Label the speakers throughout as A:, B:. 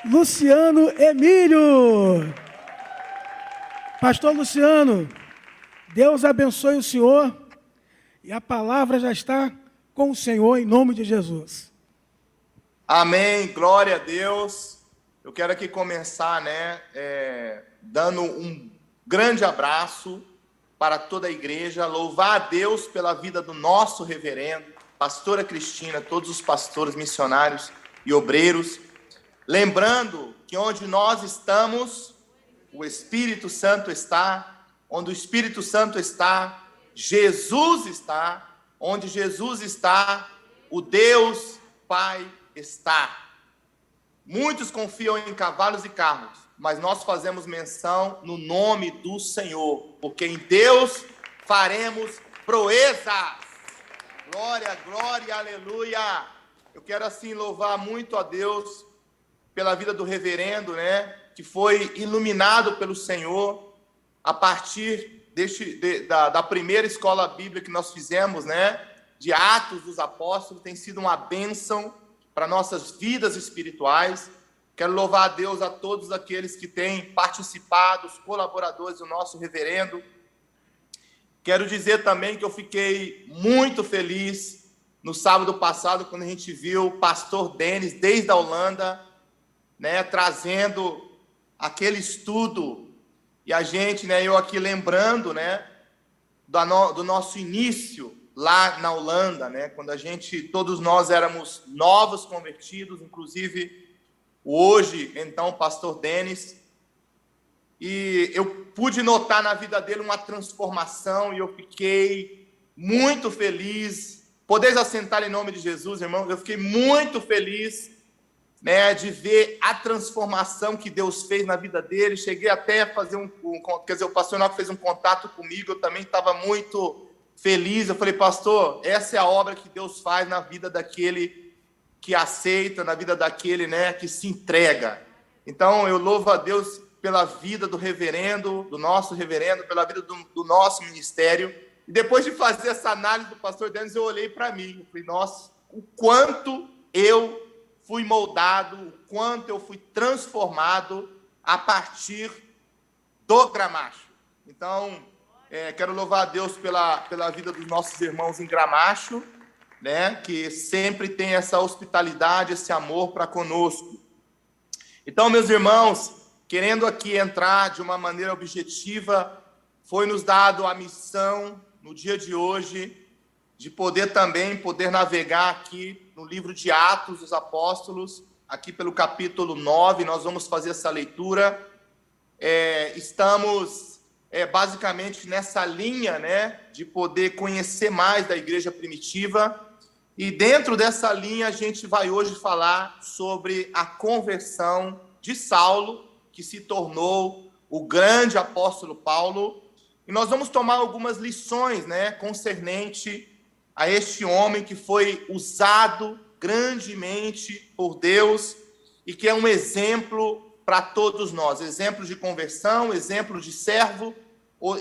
A: Luciano Emílio. Pastor Luciano, Deus abençoe o senhor e a palavra já está com o Senhor em nome de Jesus.
B: Amém, glória a Deus. Eu quero aqui começar, dando um grande abraço para toda a igreja, louvar a Deus pela vida do nosso reverendo, pastora Cristina, todos os pastores, missionários e obreiros. Lembrando que onde nós estamos, o Espírito Santo está, onde o Espírito Santo está, Jesus está, onde Jesus está, o Deus Pai está. Muitos confiam em cavalos e carros, mas nós fazemos menção no nome do Senhor, porque em Deus faremos proezas. Glória, glória, aleluia. Eu quero assim louvar muito a Deus pela vida do reverendo, que foi iluminado pelo Senhor a partir da primeira escola bíblica que nós fizemos, de Atos dos Apóstolos. Tem sido uma bênção para nossas vidas espirituais. Quero louvar a Deus a todos aqueles que têm participado, os colaboradores do nosso reverendo. Quero dizer também que eu fiquei muito feliz no sábado passado, quando a gente viu o pastor Denis, desde a Holanda, trazendo aquele estudo, e a gente, eu aqui lembrando, do nosso início lá na Holanda, quando todos nós éramos novos convertidos, inclusive hoje, então, o pastor Denis, e eu pude notar na vida dele uma transformação, e eu fiquei muito feliz. Podeis assentar em nome de Jesus, irmão. Eu fiquei muito feliz, de ver a transformação que Deus fez na vida dele. Cheguei até a fazer o pastor Enoque fez um contato comigo, eu também estava muito feliz. Eu falei, pastor, essa é a obra que Deus faz na vida daquele que aceita, na vida daquele, que se entrega. Então, eu louvo a Deus pela vida do reverendo, do nosso reverendo, pela vida do nosso ministério. E depois de fazer essa análise do pastor Denis, eu olhei para mim, eu falei, nossa, o quanto eu fui moldado, o quanto eu fui transformado a partir do Gramacho. Então, quero louvar a Deus pela vida dos nossos irmãos em Gramacho, que sempre tem essa hospitalidade, esse amor para conosco. Então, meus irmãos, querendo aqui entrar de uma maneira objetiva, foi nos dado a missão, no dia de hoje, de poder navegar aqui no livro de Atos dos Apóstolos, aqui pelo capítulo 9, nós vamos fazer essa leitura. Estamos basicamente nessa linha, de poder conhecer mais da igreja primitiva, e dentro dessa linha a gente vai hoje falar sobre a conversão de Saulo, que se tornou o grande apóstolo Paulo, e nós vamos tomar algumas lições, concernente a este homem que foi usado grandemente por Deus e que é um exemplo para todos nós, exemplo de conversão, exemplo de servo,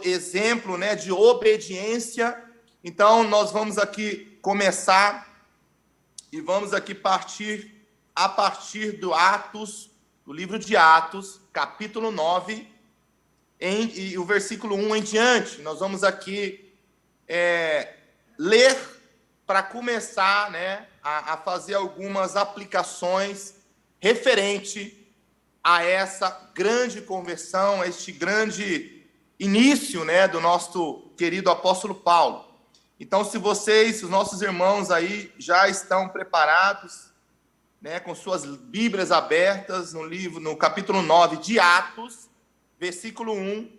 B: exemplo, de obediência. Então, nós vamos aqui começar e vamos aqui a partir do livro de Atos, capítulo 9, e o versículo 1 em diante. Nós vamos aqui ler para começar, a fazer algumas aplicações referente a essa grande conversão, a este grande início, do nosso querido apóstolo Paulo. Então, se os nossos irmãos aí já estão preparados, com suas Bíblias abertas no capítulo 9 de Atos, versículo 1,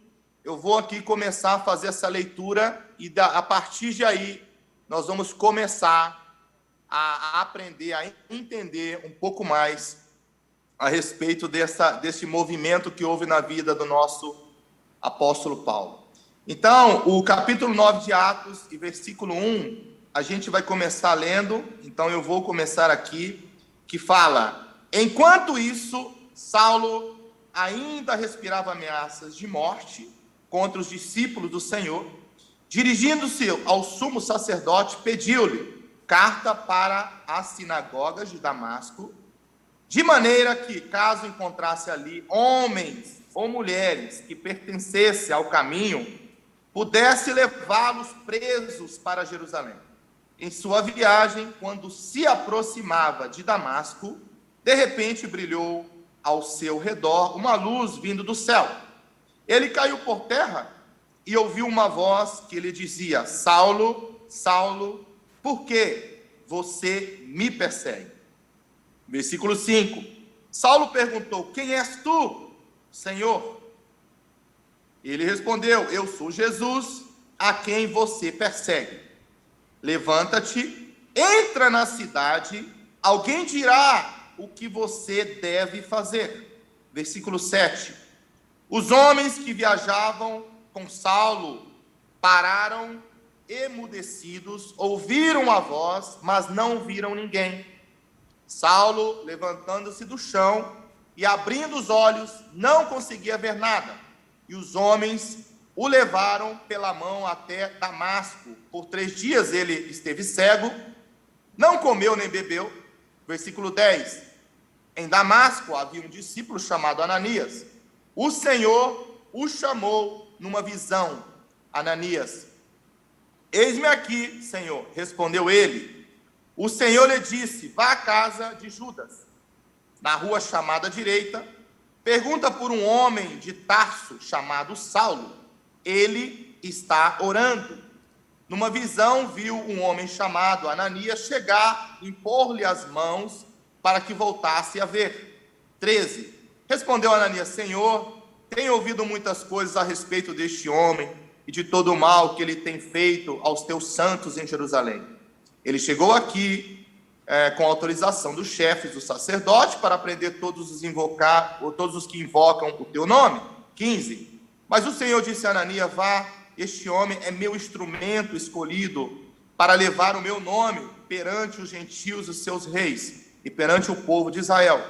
B: eu vou aqui começar a fazer essa leitura e a partir de aí nós vamos começar a aprender, a entender um pouco mais a respeito desse movimento que houve na vida do nosso apóstolo Paulo. Então, o capítulo 9 de Atos e versículo 1, a gente vai começar lendo. Então eu vou começar aqui, que fala: enquanto isso, Saulo ainda respirava ameaças de morte contra os discípulos do Senhor. Dirigindo-se ao sumo sacerdote, pediu-lhe carta para as sinagogas de Damasco, de maneira que, caso encontrasse ali homens ou mulheres que pertencessem ao caminho, pudesse levá-los presos para Jerusalém. Em sua viagem, quando se aproximava de Damasco, de repente brilhou ao seu redor uma luz vindo do céu. Ele caiu por terra e ouviu uma voz que lhe dizia: Saulo, Saulo, por que você me persegue? Versículo 5. Saulo perguntou: quem és tu, Senhor? Ele respondeu: eu sou Jesus, a quem você persegue. Levanta-te, entra na cidade, alguém dirá o que você deve fazer. Versículo 7. Os homens que viajavam com Saulo pararam emudecidos, ouviram a voz, mas não viram ninguém. Saulo, levantando-se do chão e abrindo os olhos, não conseguia ver nada. E os homens o levaram pela mão até Damasco. Por 3 dias ele esteve cego, não comeu nem bebeu. Versículo 10. Em Damasco havia um discípulo chamado Ananias. O Senhor o chamou numa visão. Ananias: eis-me aqui, Senhor, respondeu ele. O Senhor lhe disse: vá à casa de Judas, na rua chamada direita, pergunta por um homem de Tarso chamado Saulo. Ele está orando. Numa visão viu um homem chamado Ananias chegar, impor-lhe as mãos para que voltasse a ver. 13. Respondeu Ananias: Senhor, tenho ouvido muitas coisas a respeito deste homem e de todo o mal que ele tem feito aos teus santos em Jerusalém. Ele chegou aqui com autorização dos chefes do sacerdote para prender todos os que invocam o teu nome. 15. Mas o Senhor disse a Ananias: vá, este homem é meu instrumento escolhido para levar o meu nome perante os gentios, os seus reis, e perante o povo de Israel.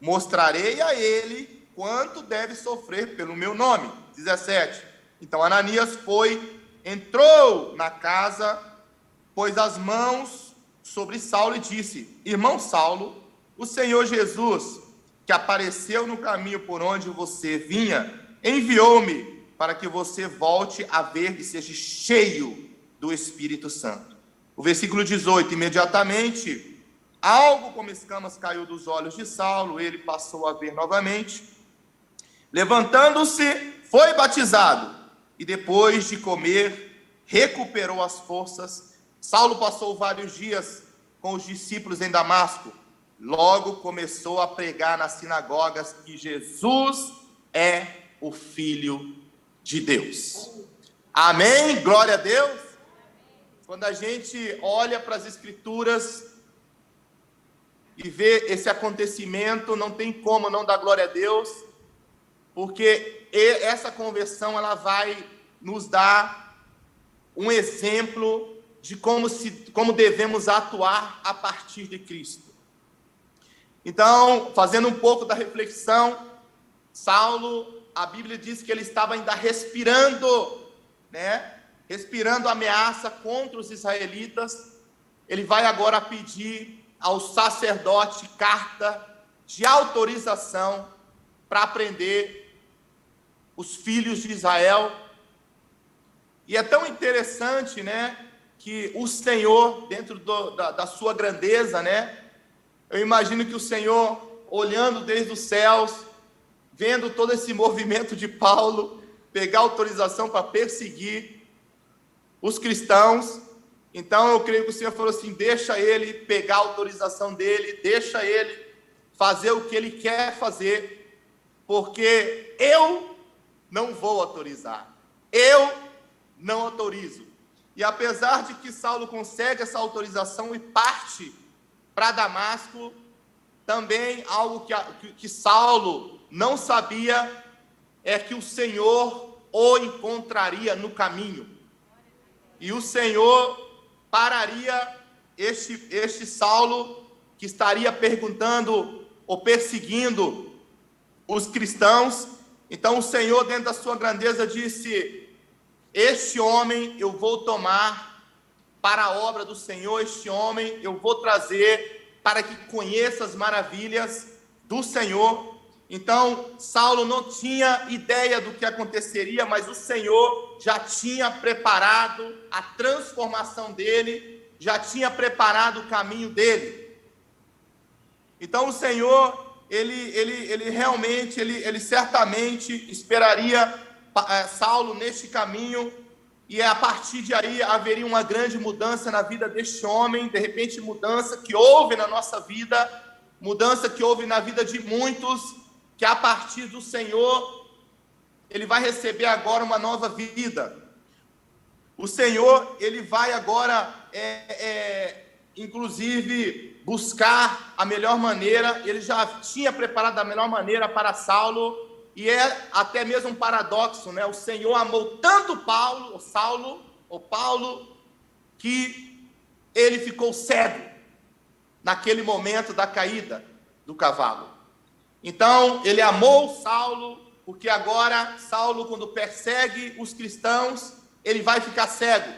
B: Mostrarei a ele quanto deve sofrer pelo meu nome. 17. Então Ananias entrou na casa, pôs as mãos sobre Saulo e disse: irmão Saulo, o Senhor Jesus, que apareceu no caminho por onde você vinha, enviou-me para que você volte a ver e seja cheio do Espírito Santo. O versículo 18, imediatamente, algo como escamas caiu dos olhos de Saulo, ele passou a ver novamente. Levantando-se, foi batizado, e depois de comer, recuperou as forças. Saulo passou vários dias com os discípulos em Damasco. Logo começou a pregar nas sinagogas que Jesus é o Filho de Deus. Amém? Glória a Deus. Quando a gente olha para as Escrituras e vê esse acontecimento, não tem como não dar glória a Deus, porque essa conversão ela vai nos dar um exemplo de como devemos atuar a partir de Cristo. Então, fazendo um pouco da reflexão, Saulo, a Bíblia diz que ele estava ainda respirando, respirando ameaça contra os israelitas. Ele vai agora pedir ao sacerdote carta de autorização para prender os filhos de Israel. E é tão interessante, que o Senhor, dentro da sua grandeza, eu imagino que o Senhor, olhando desde os céus, vendo todo esse movimento de Paulo, pegar autorização para perseguir os cristãos. Então eu creio que o Senhor falou assim: deixa ele pegar a autorização dele, deixa ele fazer o que ele quer fazer, porque eu não vou autorizar, eu não autorizo. E apesar de que Saulo consegue essa autorização e parte para Damasco, também algo que Saulo não sabia é que o Senhor o encontraria no caminho. E o Senhor pararia este Saulo, que estaria perguntando ou perseguindo os cristãos. Então o Senhor, dentro da sua grandeza, disse: este homem eu vou tomar para a obra do Senhor, este homem eu vou trazer para que conheça as maravilhas do Senhor. Então, Saulo não tinha ideia do que aconteceria, mas o Senhor já tinha preparado a transformação dele, já tinha preparado o caminho dele. Então, o Senhor, ele realmente, ele certamente esperaria Saulo neste caminho, e a partir de aí haveria uma grande mudança na vida deste homem, de repente mudança que houve na nossa vida, mudança que houve na vida de muitos, que a partir do Senhor, ele vai receber agora uma nova vida. O Senhor, ele vai agora, inclusive, buscar a melhor maneira. Ele já tinha preparado a melhor maneira para Saulo, e é até mesmo um paradoxo, né? O Senhor amou tanto Paulo, que ele ficou cego naquele momento da caída do cavalo. Então, ele amou Saulo, porque agora Saulo, quando persegue os cristãos, ele vai ficar cego,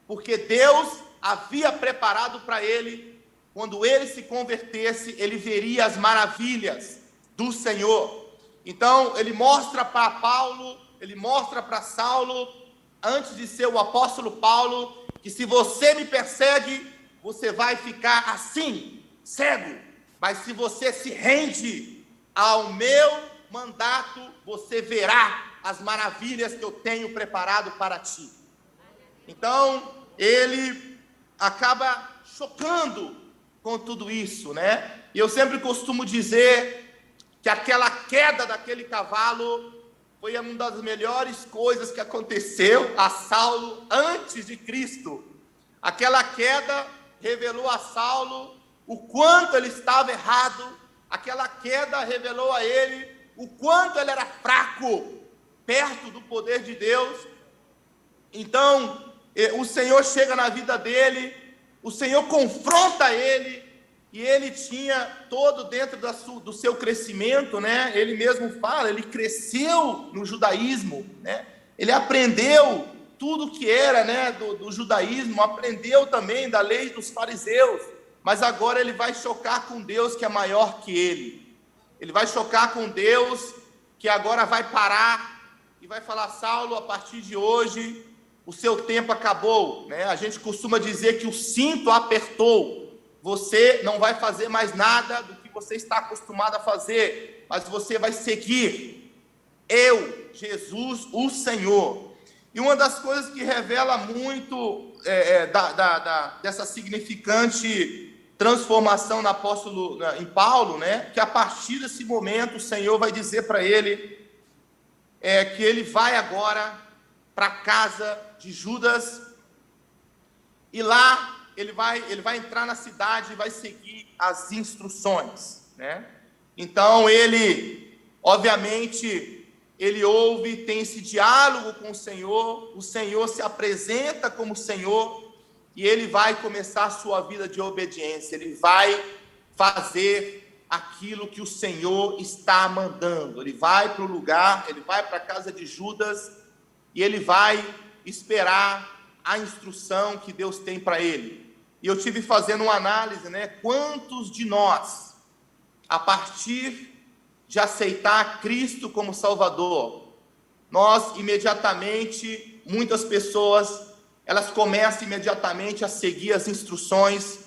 B: porque Deus havia preparado para ele, quando ele se convertesse, ele veria as maravilhas do Senhor. Então, ele mostra para Paulo, ele mostra para Saulo, antes de ser o apóstolo Paulo, que se você me persegue, você vai ficar assim, cego, mas se você se rende ao meu mandato, você verá as maravilhas que eu tenho preparado para ti. Então, ele acaba chocando com tudo isso, né? E eu sempre costumo dizer que aquela queda daquele cavalo foi uma das melhores coisas que aconteceu a Saulo antes de Cristo. Aquela queda revelou a Saulo o quanto ele estava errado, aquela queda revelou a ele o quanto ele era fraco perto do poder de Deus. Então, o Senhor chega na vida dele, o Senhor confronta ele, e ele tinha todo dentro do seu crescimento, né? Ele mesmo fala, ele cresceu no judaísmo, né? Ele aprendeu tudo que era, né, do judaísmo, aprendeu também da lei dos fariseus, mas agora ele vai chocar com Deus que é maior que ele. Ele vai chocar com Deus que agora vai parar e vai falar: Saulo, a partir de hoje o seu tempo acabou, né? A gente costuma dizer que o cinto apertou. Você não vai fazer mais nada do que você está acostumado a fazer, mas você vai seguir eu, Jesus, o Senhor. E uma das coisas que revela muito dessa significante transformação no apóstolo, em Paulo, né? Que a partir desse momento o Senhor vai dizer para ele que ele vai agora para a casa de Judas, e lá ele vai entrar na cidade e vai seguir as instruções, né? Então ele, obviamente, ele ouve, tem esse diálogo com o Senhor se apresenta como Senhor, e ele vai começar a sua vida de obediência, ele vai fazer aquilo que o Senhor está mandando, ele vai para o lugar, ele vai para a casa de Judas, e ele vai esperar a instrução que Deus tem para ele. E eu tive fazendo uma análise, né? Quantos de nós, a partir de aceitar Cristo como Salvador, nós imediatamente, muitas pessoas, elas começam imediatamente a seguir as instruções,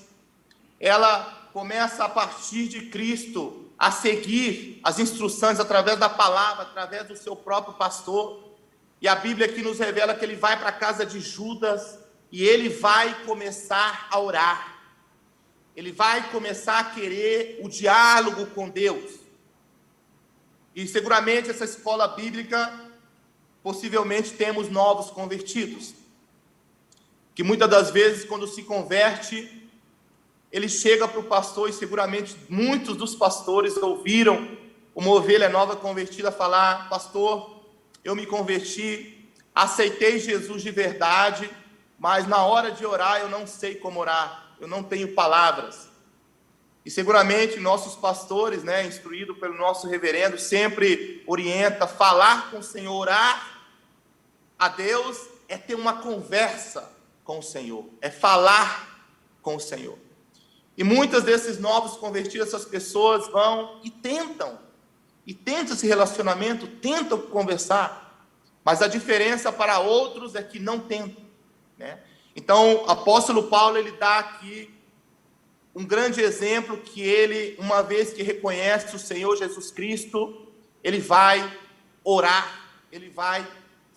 B: ela começa a partir de Cristo a seguir as instruções através da palavra, através do seu próprio pastor, e a Bíblia aqui nos revela que ele vai para a casa de Judas, e ele vai começar a orar, ele vai começar a querer o diálogo com Deus. E seguramente essa escola bíblica, possivelmente temos novos convertidos, que muitas das vezes quando se converte, ele chega para o pastor, e seguramente muitos dos pastores ouviram uma ovelha nova convertida falar: pastor, eu me converti, aceitei Jesus de verdade, mas na hora de orar eu não sei como orar, eu não tenho palavras. E seguramente nossos pastores, né, instruídos pelo nosso reverendo, sempre orienta: falar com o Senhor, orar a Deus é ter uma conversa com o Senhor, é falar com o Senhor. E muitas desses novos convertidos, essas pessoas vão e tentam esse relacionamento, tentam conversar, mas a diferença para outros é que não tentam, né? Então, o apóstolo Paulo, ele dá aqui um grande exemplo que ele, uma vez que reconhece o Senhor Jesus Cristo, ele vai orar, ele vai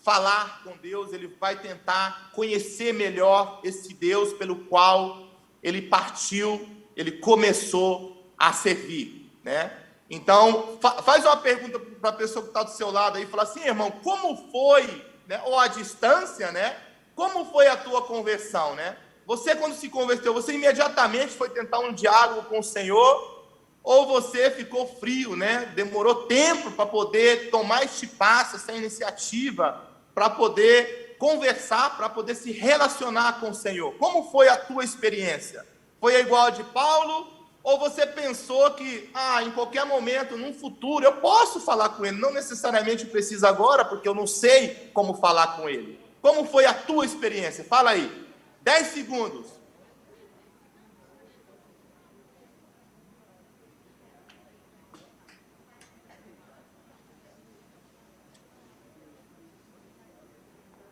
B: falar com Deus, ele vai tentar conhecer melhor esse Deus pelo qual ele partiu, ele começou a servir, né? Então, faz uma pergunta para a pessoa que está do seu lado aí, fala assim: irmão, como foi, né, ou à distância, né, como foi a tua conversão, né? Você, quando se converteu, você imediatamente foi tentar um diálogo com o Senhor, ou você ficou frio, né? Demorou tempo para poder tomar este passo, essa iniciativa, para poder conversar, para poder se relacionar com o Senhor? Como foi a tua experiência? Foi igual a de Paulo? Ou você pensou que, em qualquer momento, num futuro, eu posso falar com ele? Não necessariamente precisa agora, porque eu não sei como falar com ele. Como foi a tua experiência? Fala aí. 10 segundos.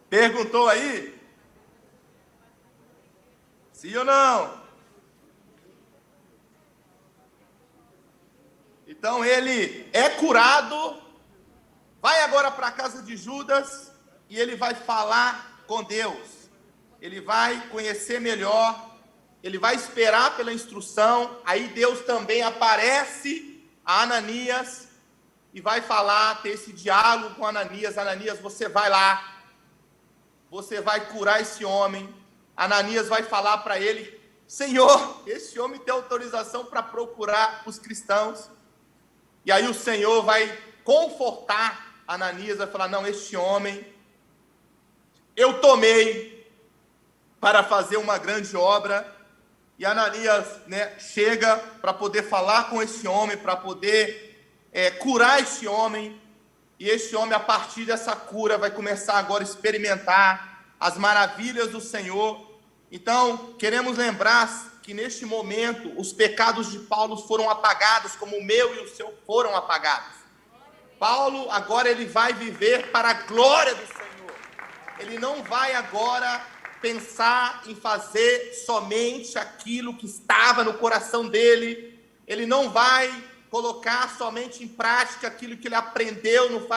B: Perguntou aí? Sim ou não? Então ele é curado, vai agora para a casa de Judas e ele vai falar com Deus. Ele vai conhecer melhor, ele vai esperar pela instrução. Aí Deus também aparece a Ananias e vai falar, ter esse diálogo com Ananias. Ananias, você vai lá, você vai curar esse homem. Ananias vai falar para ele: Senhor, esse homem tem autorização para procurar os cristãos. E aí o Senhor vai confortar Ananias, vai falar: não, este homem eu tomei para fazer uma grande obra. E Ananias, né, chega para poder falar com esse homem, para poder curar este homem. E este homem, a partir dessa cura, vai começar agora a experimentar as maravilhas do Senhor. Então, queremos lembrar que neste momento, os pecados de Paulo foram apagados, como o meu e o seu foram apagados. Paulo, agora, ele vai viver para a glória do Senhor. Ele não vai agora pensar em fazer somente aquilo que estava no coração dele. Ele não vai colocar somente em prática aquilo que ele aprendeu no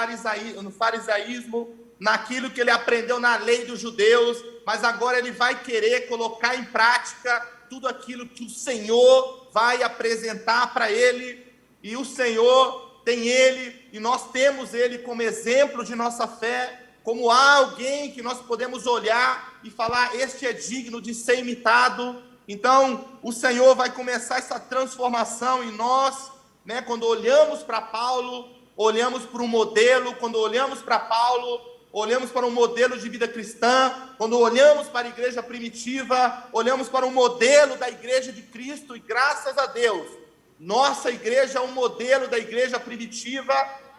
B: farisaísmo, naquilo que ele aprendeu na lei dos judeus, mas agora ele vai querer colocar em prática tudo aquilo que o Senhor vai apresentar para ele. E o Senhor tem ele, e nós temos ele como exemplo de nossa fé, como alguém que nós podemos olhar e falar: este é digno de ser imitado. Então, o Senhor vai começar essa transformação em nós, né? Quando olhamos para Paulo, olhamos para um modelo. Quando olhamos para Paulo, olhamos para um modelo de vida cristã. Quando olhamos para a igreja primitiva, olhamos para um modelo da igreja de Cristo. E graças a Deus, nossa igreja é um modelo da igreja primitiva.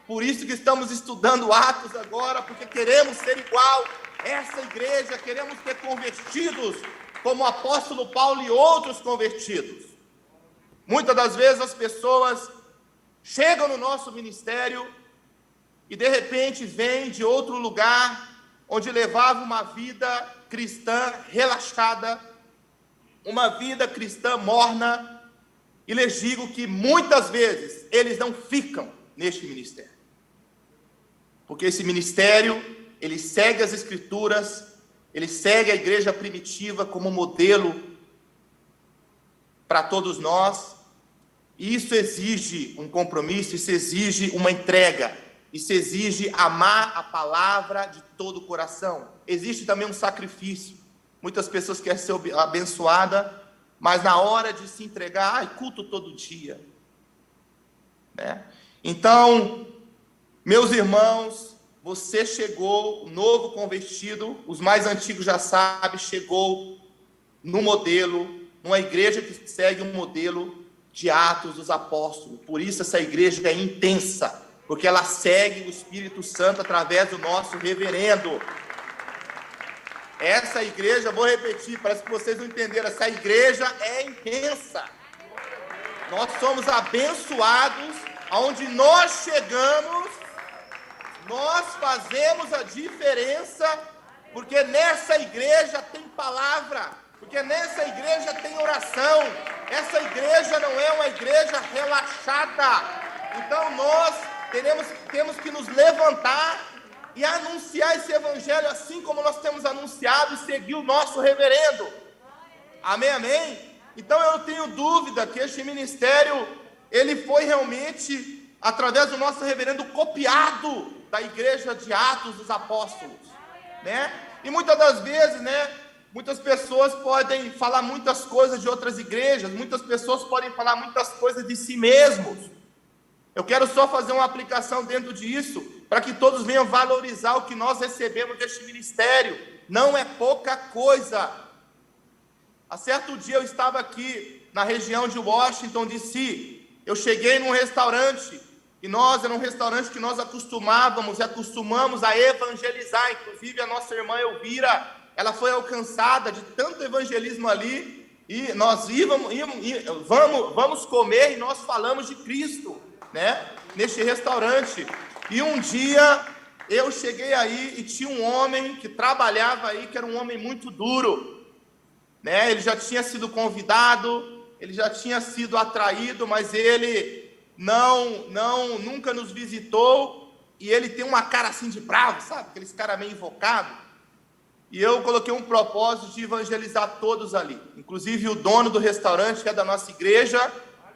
B: Por isso que estamos estudando Atos agora, porque queremos ser igual a essa igreja, queremos ter convertidos como o apóstolo Paulo e outros convertidos. Muitas das vezes as pessoas chegam no nosso ministério e de repente vêm de outro lugar, onde levavam uma vida cristã relaxada, uma vida cristã morna, e lhes digo que muitas vezes eles não ficam neste ministério. Porque esse ministério, ele segue as Escrituras, ele segue a igreja primitiva como modelo para todos nós, e isso exige um compromisso, isso exige uma entrega, isso exige amar a palavra de todo o coração. Existe também um sacrifício. Muitas pessoas querem ser abençoadas, mas na hora de se entregar, culto todo dia, né? Então, meus irmãos, você chegou, novo convertido, os mais antigos já sabem, chegou no modelo, numa igreja que segue um modelo de Atos dos Apóstolos. Por isso essa igreja é intensa, porque ela segue o Espírito Santo através do nosso reverendo. Essa igreja, vou repetir, parece que vocês não entenderam, essa igreja é intensa. Nós somos abençoados, aonde nós chegamos, nós fazemos a diferença, porque nessa igreja tem palavra, porque nessa igreja tem oração. Essa igreja não é uma igreja relaxada. Então nós temos que nos levantar e anunciar esse evangelho, assim como nós temos anunciado, e seguir o nosso reverendo. Amém, amém? Então eu não tenho dúvida que este ministério, ele foi realmente, através do nosso reverendo, copiado da igreja de Atos dos Apóstolos, né? E muitas das vezes, né, muitas pessoas podem falar muitas coisas de outras igrejas, muitas pessoas podem falar muitas coisas de si mesmos. Eu quero só fazer uma aplicação dentro disso, para que todos venham valorizar o que nós recebemos deste ministério. Não é pouca coisa. Há certo dia eu estava aqui na região de Washington, D.C. Eu cheguei num restaurante, e era um restaurante que nós acostumávamos e acostumamos a evangelizar. Inclusive a nossa irmã Elvira, ela foi alcançada de tanto evangelismo ali, e nós vamos comer e nós falamos de Cristo, né, neste restaurante. E um dia eu cheguei aí e tinha um homem que trabalhava aí, que era um homem muito duro, né? Ele já tinha sido convidado, ele já tinha sido atraído, mas ele nunca nos visitou, e ele tem uma cara assim de bravo, sabe? Aqueles cara meio invocado. E eu coloquei um propósito de evangelizar todos ali, inclusive o dono do restaurante, que é da nossa igreja,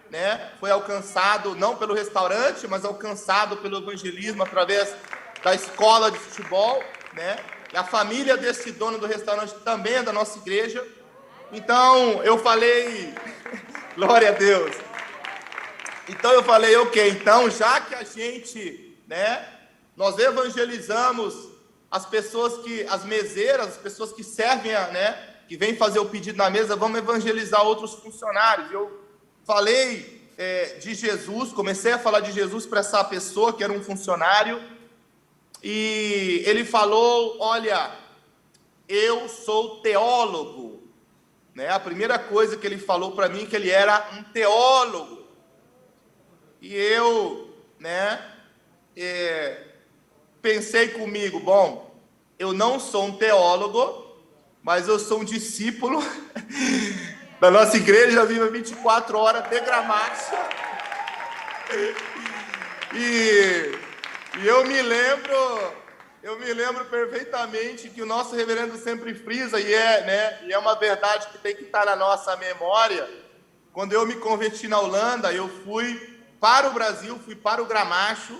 B: né? Foi alcançado não pelo restaurante, mas alcançado pelo evangelismo através da escola de futebol, né? E a família desse dono do restaurante também é da nossa igreja. Então eu falei, glória a Deus. Então eu falei, ok, então já que a gente, né, nós evangelizamos as pessoas as meseiras, as pessoas que servem, né, que vêm fazer o pedido na mesa, vamos evangelizar outros funcionários. Eu falei de Jesus, comecei a falar de Jesus para essa pessoa que era um funcionário, e ele falou, olha, eu sou teólogo. Né? A primeira coisa que ele falou para mim, que ele era um teólogo. E eu, né, pensei comigo, bom, eu não sou um teólogo, mas eu sou um discípulo da nossa igreja Viva 24 Horas de Gramática. E eu me lembro perfeitamente que o nosso reverendo sempre frisa, e é uma verdade que tem que estar na nossa memória. Quando eu me converti na Holanda, eu fui para o Brasil, fui para o Gramacho.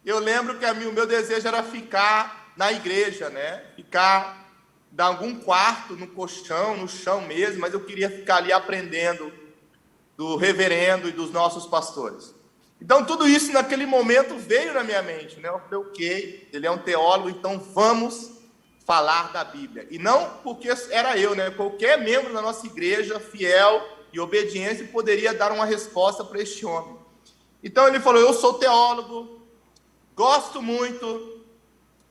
B: Eu lembro que o meu desejo era ficar na igreja, né? Ficar em algum quarto, no colchão, no chão mesmo, mas eu queria ficar ali aprendendo do reverendo e dos nossos pastores. Então, tudo isso naquele momento veio na minha mente, né? Eu falei, ok, ele é um teólogo, então vamos falar da Bíblia. E não porque era eu, né? Qualquer membro da nossa igreja, fiel e obediente, poderia dar uma resposta para este homem. Então, ele falou, eu sou teólogo, gosto muito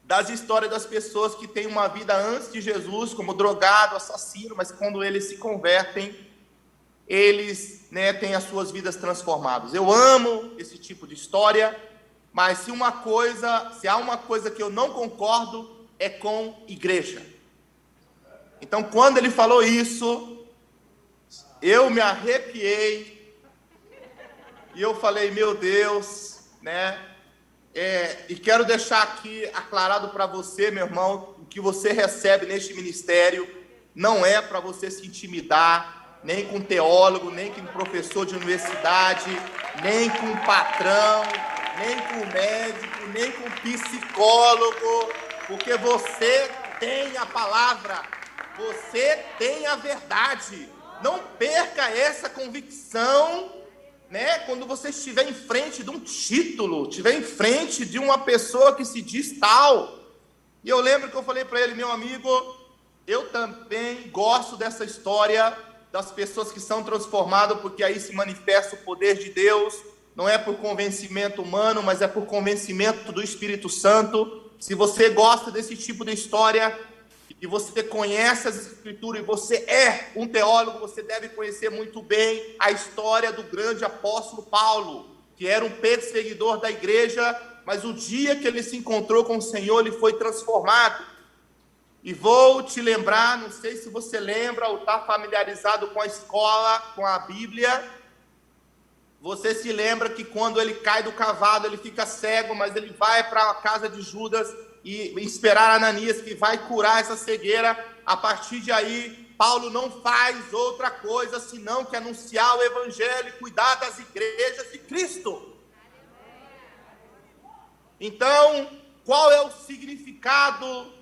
B: das histórias das pessoas que têm uma vida antes de Jesus, como drogado, assassino, mas quando eles se convertem, eles, né, têm as suas vidas transformadas. Eu amo esse tipo de história, mas se há uma coisa que eu não concordo, é com igreja. Então, quando ele falou isso, eu me arrepiei, e eu falei, meu Deus, né, e quero deixar aqui aclarado para você, meu irmão, o que você recebe neste ministério não é para você se intimidar, nem com teólogo, nem com professor de universidade, nem com patrão, nem com médico, nem com psicólogo, porque você tem a palavra, você tem a verdade. Não perca essa convicção, né? Quando você estiver em frente de um título, estiver em frente de uma pessoa que se diz tal. E eu lembro que eu falei para ele, meu amigo, eu também gosto dessa história das pessoas que são transformadas, porque aí se manifesta o poder de Deus, não é por convencimento humano, mas é por convencimento do Espírito Santo. Se você gosta desse tipo de história, e você conhece as Escrituras, e você é um teólogo, você deve conhecer muito bem a história do grande apóstolo Paulo, que era um perseguidor da igreja, mas o dia que ele se encontrou com o Senhor, ele foi transformado. E vou te lembrar, não sei se você lembra ou está familiarizado com a escola, com a Bíblia. Você se lembra que quando ele cai do cavalo, ele fica cego, mas ele vai para a casa de Judas e esperar Ananias, que vai curar essa cegueira. A partir de aí, Paulo não faz outra coisa senão que anunciar o evangelho e cuidar das igrejas de Cristo. Então, qual é o significado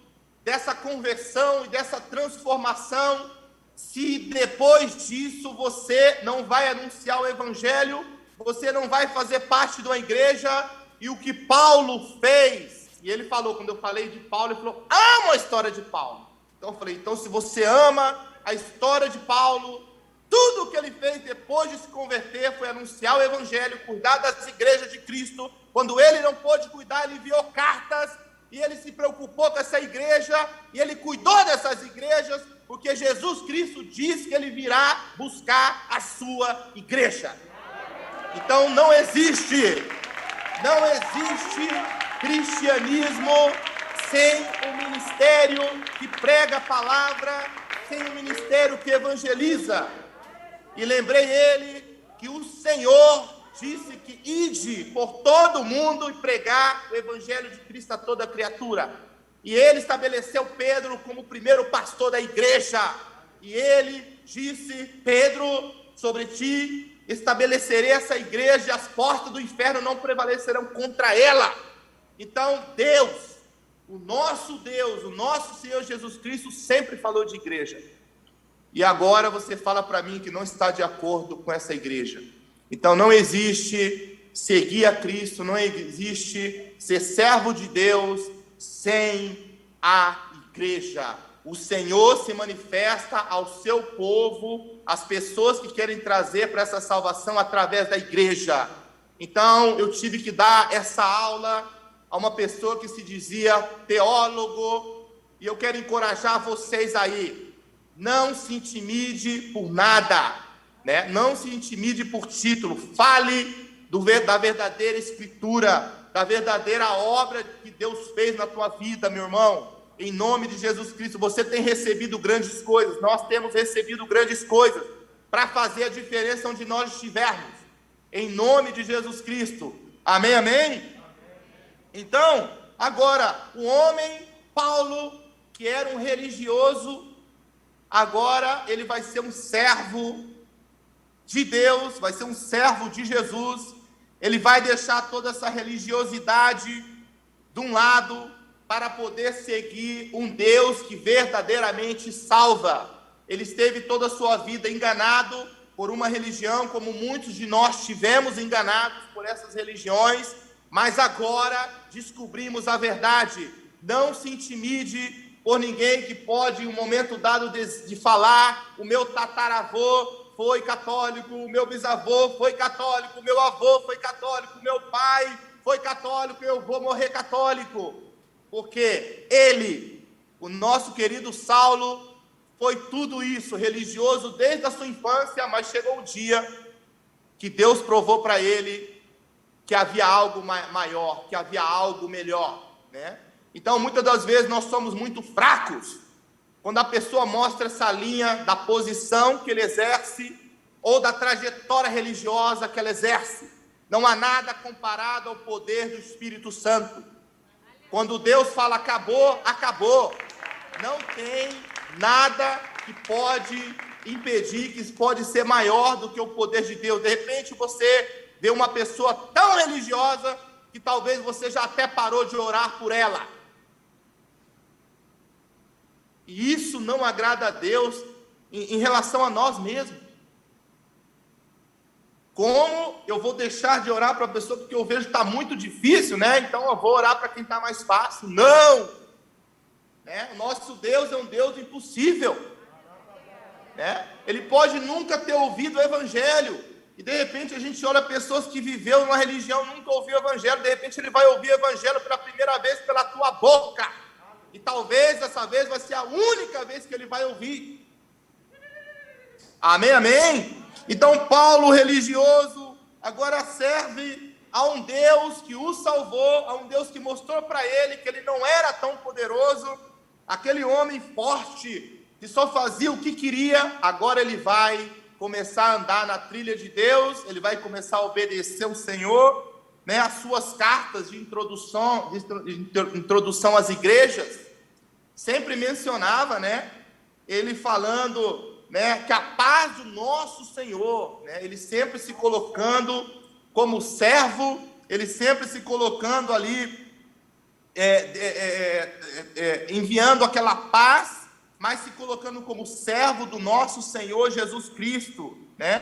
B: dessa conversão e dessa transformação, se depois disso você não vai anunciar o evangelho, você não vai fazer parte de uma igreja? E o que Paulo fez, e ele falou, quando eu falei de Paulo, ele falou, amo a história de Paulo. Então eu falei, então se você ama a história de Paulo, tudo o que ele fez depois de se converter foi anunciar o evangelho, cuidar das igrejas de Cristo. Quando ele não pôde cuidar, ele enviou cartas, e ele se preocupou com essa igreja, e ele cuidou dessas igrejas, porque Jesus Cristo diz que ele virá buscar a sua igreja. Então não existe cristianismo sem um ministério que prega a palavra, sem um ministério que evangeliza. E lembrei ele que o Senhor disse que ide por todo o mundo e pregar o evangelho de Cristo a toda criatura. E ele estabeleceu Pedro como o primeiro pastor da igreja. E ele disse, Pedro, sobre ti estabelecerei essa igreja e as portas do inferno não prevalecerão contra ela. Então Deus, o nosso Senhor Jesus Cristo sempre falou de igreja. E agora você fala para mim que não está de acordo com essa igreja. Então não existe seguir a Cristo, não existe ser servo de Deus sem a igreja. O Senhor se manifesta ao seu povo, às pessoas que querem trazer para essa salvação através da igreja. Então eu tive que dar essa aula a uma pessoa que se dizia teólogo, e eu quero encorajar vocês aí, não se intimide por nada, né? Não se intimide por título, fale da verdadeira escritura, da verdadeira obra que Deus fez na tua vida, meu irmão. Em nome de Jesus Cristo, você tem recebido grandes coisas, nós temos recebido grandes coisas, para fazer a diferença onde nós estivermos, em nome de Jesus Cristo, amém, amém? Então, agora, o homem, Paulo, que era um religioso, agora ele vai ser um servo de Deus, vai ser um servo de Jesus. Ele vai deixar toda essa religiosidade de um lado para poder seguir um Deus que verdadeiramente salva. Ele esteve toda a sua vida enganado por uma religião, como muitos de nós tivemos enganados por essas religiões, mas agora descobrimos a verdade. Não se intimide por ninguém que pode, em um momento dado, de falar, o meu tataravô foi católico, o meu bisavô foi católico, o meu avô foi católico, o meu pai foi católico, eu vou morrer católico. Porque ele, o nosso querido Saulo, foi tudo isso, religioso desde a sua infância, mas chegou o dia que Deus provou para ele que havia algo maior, que havia algo melhor, né? Então, muitas das vezes nós somos muito fracos quando a pessoa mostra essa linha da posição que ele exerce ou da trajetória religiosa que ela exerce. Não há nada comparado ao poder do Espírito Santo. Quando Deus fala acabou, acabou. Não tem nada que pode impedir, que pode ser maior do que o poder de Deus. De repente você vê uma pessoa tão religiosa que talvez você já até parou de orar por ela. E isso não agrada a Deus em relação a nós mesmos. Como eu vou deixar de orar para a pessoa porque eu vejo que está muito difícil, né? Então eu vou orar para quem está mais fácil. Não! Né? O nosso Deus é um Deus impossível. Né? Ele pode nunca ter ouvido o Evangelho. E de repente a gente olha pessoas que viveu numa religião, nunca ouviu o Evangelho. De repente ele vai ouvir o Evangelho pela primeira vez pela tua boca. e talvez dessa vez vai ser a única vez que ele vai ouvir. Amém, amém? Então Paulo, religioso, agora serve a um Deus que o salvou, a um Deus que mostrou para ele que ele não era tão poderoso, aquele homem forte que só fazia o que queria. Agora ele vai começar a andar na trilha de Deus, ele vai começar a obedecer o Senhor, né? As suas cartas de introdução às igrejas sempre mencionava, né? Ele falando, né, que a paz do nosso Senhor, né? Ele sempre se colocando como servo, ele sempre se colocando ali, enviando aquela paz, mas se colocando como servo do nosso Senhor Jesus Cristo, né?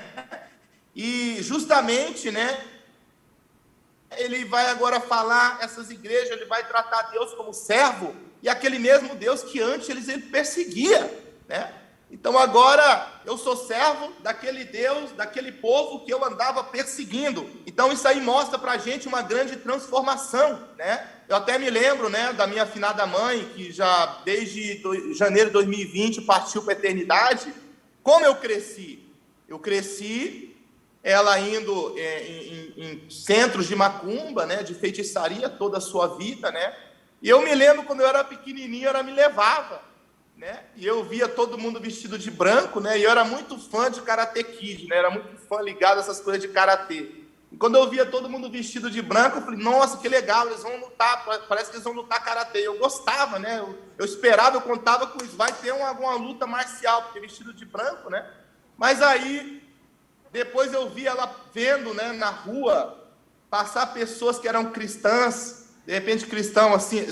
B: E justamente, né, ele vai agora falar, essas igrejas, ele vai tratar Deus como servo, e aquele mesmo Deus que antes ele perseguia, né? Então agora eu sou servo daquele Deus, daquele povo que eu andava perseguindo. Então isso aí mostra para a gente uma grande transformação, né? Eu até me lembro, né, da minha afinada mãe, que já desde janeiro de 2020 partiu para a eternidade. Como eu cresci? Eu cresci ela indo em centros de macumba, né, de feitiçaria toda a sua vida, né? E eu me lembro quando eu era pequenininho, ela me levava, né? E eu via todo mundo vestido de branco, né? E eu era muito fã de Karate Kid, né? Era muito fã ligado a essas coisas de karatê. E quando eu via todo mundo vestido de branco, eu falei, nossa, que legal, eles vão lutar, parece que eles vão lutar karatê. Eu gostava, né? Eu esperava, eu contava com isso, vai ter alguma luta marcial, porque vestido de branco, né? Mas aí, depois eu vi ela vendo, né, na rua, passar pessoas que eram cristãs, de repente cristão, assim,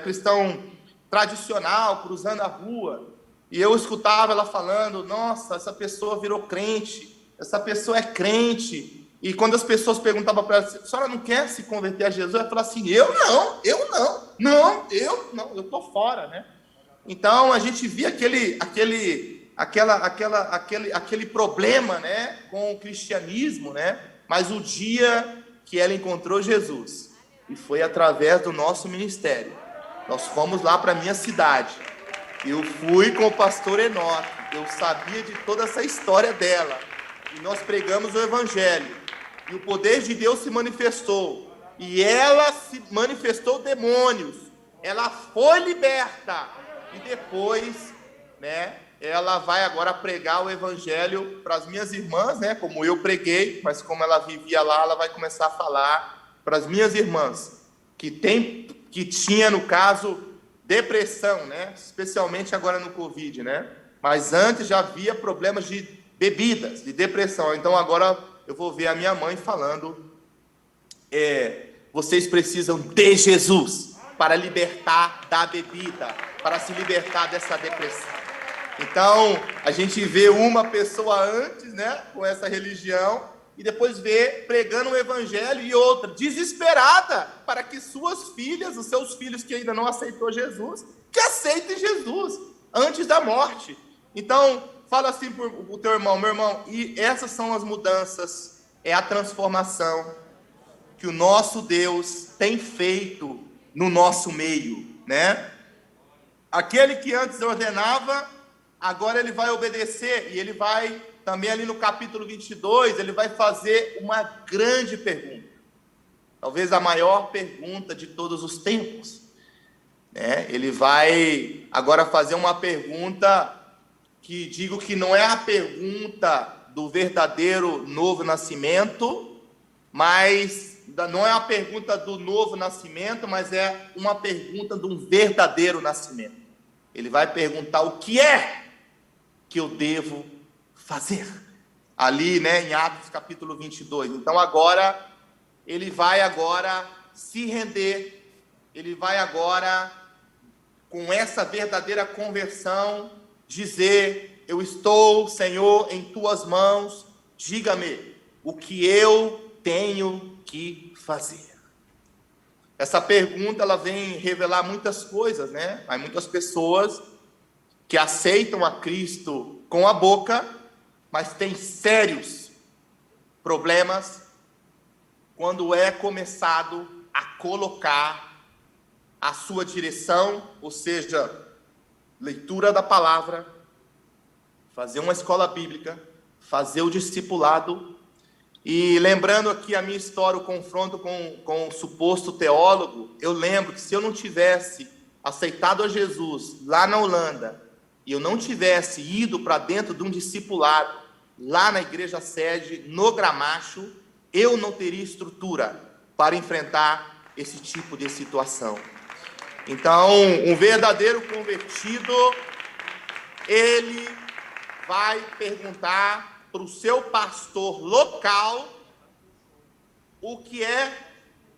B: cristão tradicional, cruzando a rua, e eu escutava ela falando, nossa, essa pessoa virou crente, essa pessoa é crente. E quando as pessoas perguntavam para ela, a senhora não quer se converter a Jesus? Ela falava assim, eu não, eu estou fora, né? Então a gente via aquele problema, né, com o cristianismo, né? Mas o dia que ela encontrou Jesus, e foi através do nosso ministério, nós fomos lá para a minha cidade, eu fui com o pastor Enoque, eu sabia de toda essa história dela, e nós pregamos o evangelho, e o poder de Deus se manifestou, e ela se manifestou demônios, ela foi liberta, e depois, né, ela vai agora pregar o evangelho para as minhas irmãs, né, como eu preguei, mas como ela vivia lá, ela vai começar a falar para as minhas irmãs, que tinha, no caso, depressão, né, especialmente agora no Covid, né, mas antes já havia problemas de bebidas, de depressão. Então agora eu vou ver a minha mãe falando, vocês precisam de Jesus para libertar da bebida, para se libertar dessa depressão. Então, a gente vê uma pessoa antes, né, com essa religião, e depois vê pregando o evangelho, e outra, desesperada, para que suas filhas, os seus filhos que ainda não aceitou Jesus, que aceitem Jesus, antes da morte. Então, fala assim para o teu irmão, meu irmão, e essas são as mudanças, é a transformação que o nosso Deus tem feito no nosso meio, né? Aquele que antes ordenava, agora ele vai obedecer, e ele vai, também ali no capítulo 22, ele vai fazer uma grande pergunta, talvez a maior pergunta de todos os tempos, né? Ele vai agora fazer uma pergunta que digo que não é a pergunta do verdadeiro novo nascimento, mas não é a pergunta do novo nascimento, mas é uma pergunta de um verdadeiro nascimento. Ele vai perguntar o que é que eu devo fazer. Ali, né, em Atos capítulo 22. Então agora, ele vai agora se render, ele vai agora, com essa verdadeira conversão, dizer, eu estou, Senhor, em tuas mãos, diga-me o que eu tenho que fazer. Essa pergunta, ela vem revelar muitas coisas, né? Há muitas pessoas que aceitam a Cristo com a boca, mas têm sérios problemas quando é começado a colocar a sua direção, ou seja, leitura da palavra, fazer uma escola bíblica, fazer o discipulado. E lembrando aqui a minha história, o confronto com o suposto teólogo, eu lembro que se eu não tivesse aceitado a Jesus lá na Holanda, e eu não tivesse ido para dentro de um discipulado, lá na igreja sede, no Gramacho, eu não teria estrutura para enfrentar esse tipo de situação. Então, um verdadeiro convertido, ele vai perguntar para o seu pastor local o que é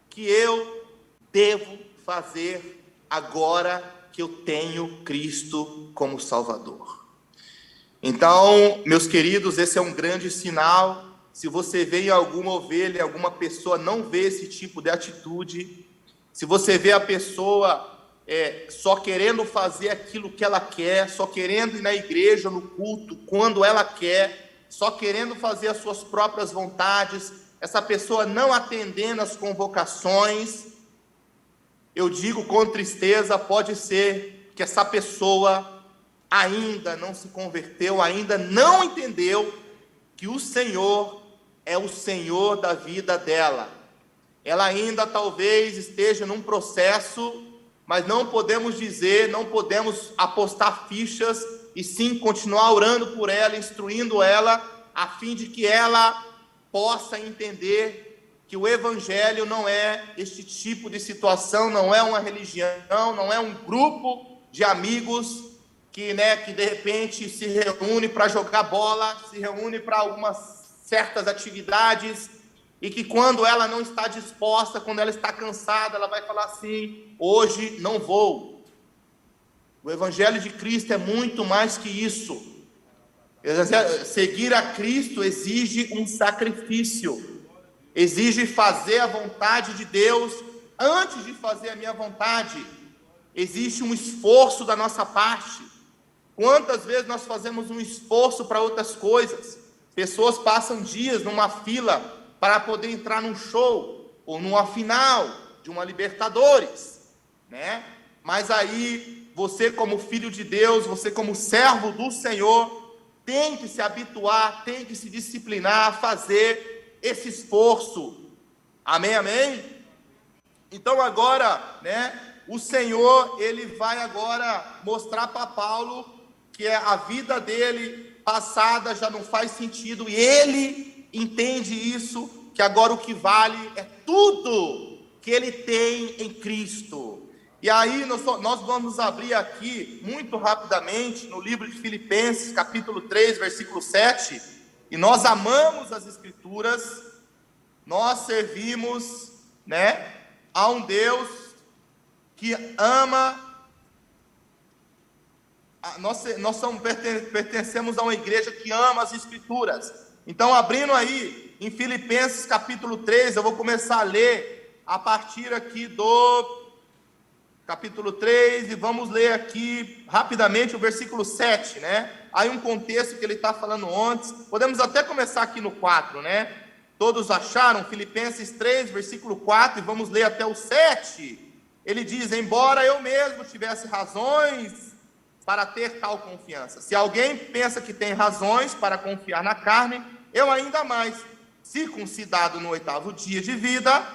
B: que eu devo fazer agora que eu tenho Cristo como Salvador. Então, meus queridos, esse é um grande sinal. Se você vê em alguma ovelha, alguma pessoa não vê esse tipo de atitude, se você vê a pessoa só querendo fazer aquilo que ela quer, só querendo ir na igreja, no culto, quando ela quer, só querendo fazer as suas próprias vontades, essa pessoa não atendendo as convocações, eu digo com tristeza, pode ser que essa pessoa ainda não se converteu, ainda não entendeu que o Senhor é o Senhor da vida dela. Ela ainda talvez esteja num processo, mas não podemos dizer, não podemos apostar fichas, e sim continuar orando por ela, instruindo ela, a fim de que ela possa entender que o Evangelho não é este tipo de situação, não é uma religião, não é um grupo de amigos que de repente se reúne para jogar bola, se reúne para algumas certas atividades, e que quando ela não está disposta, quando ela está cansada, ela vai falar assim: hoje não vou. O Evangelho de Cristo é muito mais que isso. Seguir a Cristo exige um sacrifício, exige fazer a vontade de Deus antes de fazer a minha vontade. Existe um esforço da nossa parte. Quantas vezes nós fazemos um esforço para outras coisas? Pessoas passam dias numa fila para poder entrar num show, ou numa final de uma Libertadores, né? Mas aí, você como filho de Deus, você como servo do Senhor, tem que se habituar, tem que se disciplinar a fazer esse esforço. Amém, amém? Então agora, o Senhor, ele vai agora mostrar para Paulo que a vida dele passada já não faz sentido, e ele entende isso, que agora o que vale é tudo que ele tem em Cristo. E aí nós vamos abrir aqui, muito rapidamente, no livro de Filipenses, capítulo 3, versículo 7, e nós amamos as Escrituras, nós servimos, a um Deus que ama. Nós pertencemos a uma igreja que ama as Escrituras. Então, abrindo aí em Filipenses capítulo 3, eu vou começar a ler a partir aqui do capítulo 3, e vamos ler aqui rapidamente o versículo 7, Aí um contexto que ele está falando antes, podemos até começar aqui no 4, Todos acharam? Filipenses 3, versículo 4, e vamos ler até o 7. Ele diz: embora eu mesmo tivesse razões para ter tal confiança. Se alguém pensa que tem razões para confiar na carne, eu ainda mais, circuncidado no 8º dia de vida,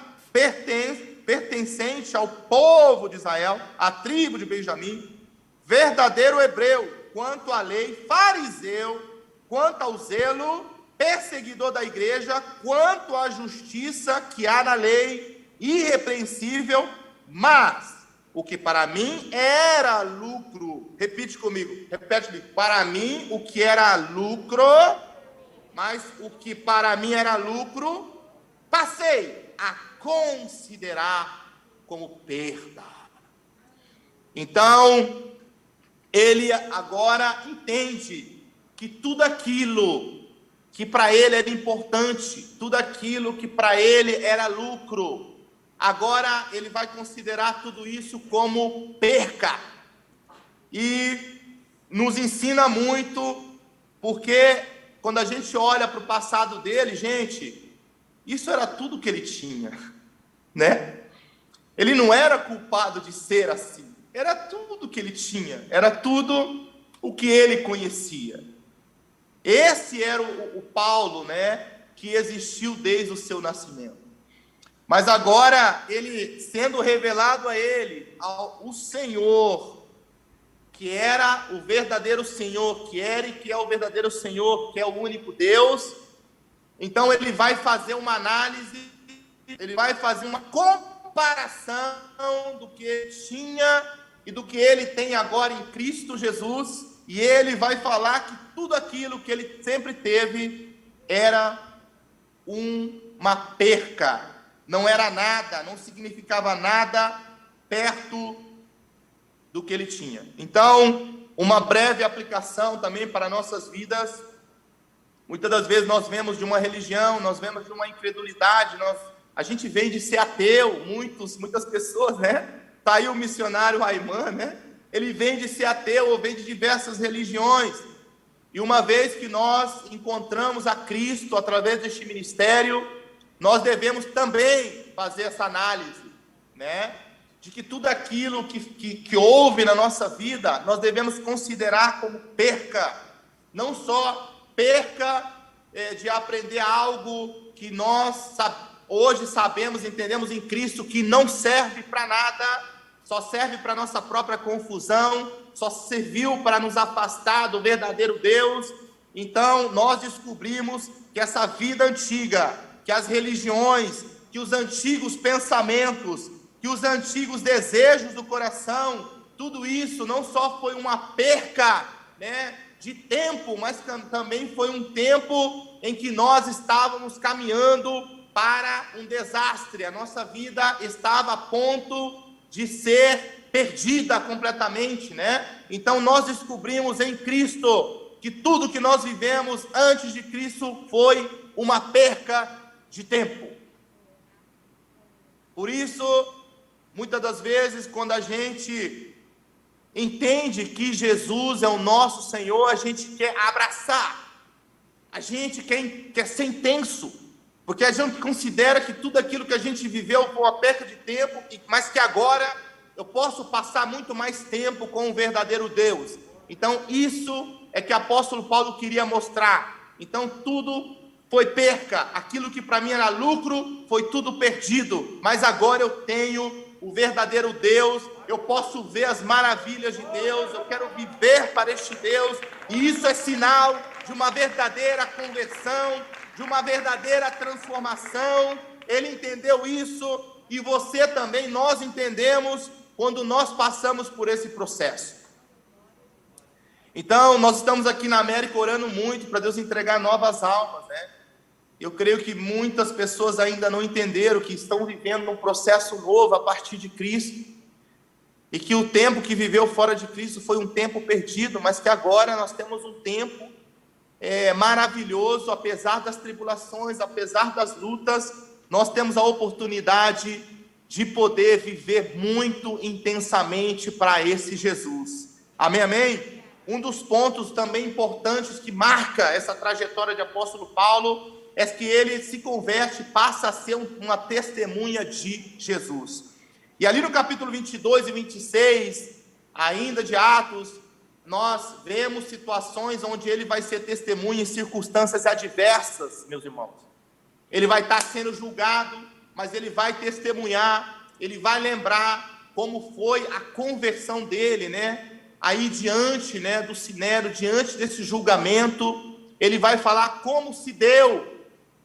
B: pertencente ao povo de Israel, à tribo de Benjamim, verdadeiro hebreu, quanto à lei, fariseu, quanto ao zelo, perseguidor da igreja, quanto à justiça que há na lei, irrepreensível, mas o que para mim era lucro, repete comigo, para mim o que era lucro, mas o que para mim era lucro, passei a considerar como perda. Então, ele agora entende que tudo aquilo que para ele era importante, tudo aquilo que para ele era lucro, agora ele vai considerar tudo isso como perca. E nos ensina muito, porque quando a gente olha para o passado dele, gente, isso era tudo que ele tinha, Ele não era culpado de ser assim. Era tudo que ele tinha, era tudo o que ele conhecia. Esse era o Paulo, né, que existiu desde o seu nascimento. Mas agora, ele sendo revelado a ele, o Senhor, que era o verdadeiro Senhor, que era e que é o verdadeiro Senhor, que é o único Deus, então ele vai fazer uma análise, ele vai fazer uma comparação do que ele tinha e do que ele tem agora em Cristo Jesus, e ele vai falar que tudo aquilo que ele sempre teve era uma perca, não era nada, não significava nada perto do que ele tinha. Então, uma breve aplicação também para nossas vidas. Muitas das vezes nós vemos de uma religião, nós vemos de uma incredulidade, a gente vem de ser ateu, muitas pessoas, né? Está aí o missionário Raiman, né? Ele vem de ser ateu ou vem de diversas religiões. E uma vez que nós encontramos a Cristo através deste ministério, nós devemos também fazer essa análise, né? De que tudo aquilo que houve na nossa vida, nós devemos considerar como perca. Não só perca de aprender algo que nós hoje sabemos, entendemos em Cristo, que não serve para nada, só serve para nossa própria confusão, só serviu para nos afastar do verdadeiro Deus. Então, nós descobrimos que essa vida antiga, que as religiões, que os antigos pensamentos, que os antigos desejos do coração, tudo isso não só foi uma perca, né, de tempo, mas também foi um tempo em que nós estávamos caminhando para um desastre. A nossa vida estava a ponto de ser perdida completamente, né? Então nós descobrimos em Cristo que tudo que nós vivemos antes de Cristo foi uma perca de tempo. Por isso, muitas das vezes, quando a gente entende que Jesus é o nosso Senhor, a gente quer abraçar, a gente quer ser intenso, porque a gente considera que tudo aquilo que a gente viveu foi uma perca de tempo, mas que agora eu posso passar muito mais tempo com o verdadeiro Deus. Então isso é que o apóstolo Paulo queria mostrar. Então tudo foi perca, aquilo que para mim era lucro foi tudo perdido, mas agora eu tenho o verdadeiro Deus, eu posso ver as maravilhas de Deus, eu quero viver para este Deus, e isso é sinal de uma verdadeira conversão, de uma verdadeira transformação. Ele entendeu isso, e você também, nós entendemos quando nós passamos por esse processo. Então, nós estamos aqui na América orando muito para Deus entregar novas almas, né? Eu creio que muitas pessoas ainda não entenderam que estão vivendo um processo novo a partir de Cristo, e que o tempo que viveu fora de Cristo foi um tempo perdido, mas que agora nós temos um tempo maravilhoso, apesar das tribulações, apesar das lutas, nós temos a oportunidade de poder viver muito intensamente para esse Jesus. Amém, amém? Um dos pontos também importantes que marca essa trajetória de apóstolo Paulo é que ele se converte, passa a ser uma testemunha de Jesus. E ali no capítulo 22 e 26, ainda de Atos, nós vemos situações onde ele vai ser testemunha em circunstâncias adversas, meus irmãos. Ele vai estar sendo julgado, mas ele vai testemunhar, ele vai lembrar como foi a conversão dele, né? Aí diante, né, do Sinédrio, diante desse julgamento, ele vai falar como se deu